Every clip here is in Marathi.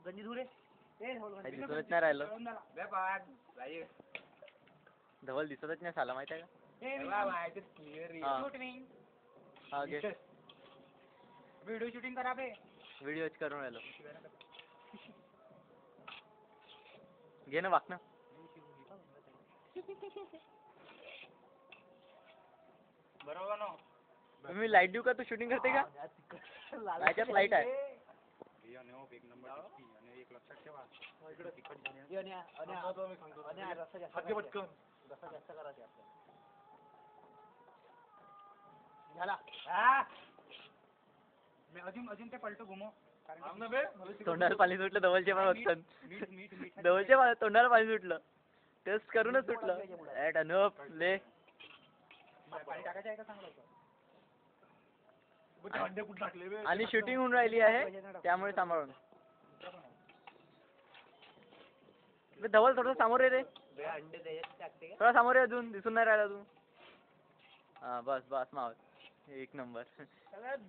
गंजी धुरे दिसतच नाही राहिलं. धवल दिसतच नाही साला माहिती आहे का? व्हिडिओ शूटिंग करा बे. व्हिडिओच करून राहिलो. घे ना वाक ना. बरोबर ना. तुम्ही लाईट देऊ का? तू शूटिंग करते का? माझ्यात लाईट आहे. एक नंबर आणि एक लक्षात ठेवा. अजून ते पलटो घुमो. तोंडाला पाणी सुटलं धवलच्या पण धवलच्या तोंडाला पाणी सुटलं. टेस्ट करूनच सुटलं. ॲट अनफ ले पाणी टाकायचं आहे का चांगलं. आणि शूटिंग होऊन राहिली आहे त्यामुळे सांभाळून. धवल थोडं समोर ये रे. थोडा समोर ये अजून दिसून नाही राहिला तू. हा बस बस माव एक नंबर.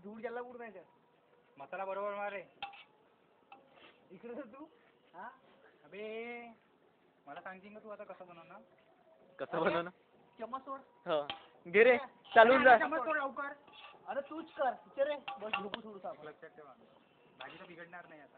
धूळ ज्याला उड नाही मसाला बरोबर मारे इकडे तू. हा अबे मला सांगशील का तू आता कसं बनवणार? कसं बनवणार? चम्मच सोड. हो घे रे चालून जा. चम्मच सोड लवकर. अरे तूच कर रे बस. नको सोडू. लक्षात ठेवा भाजी तर बिघडणार नाही आता.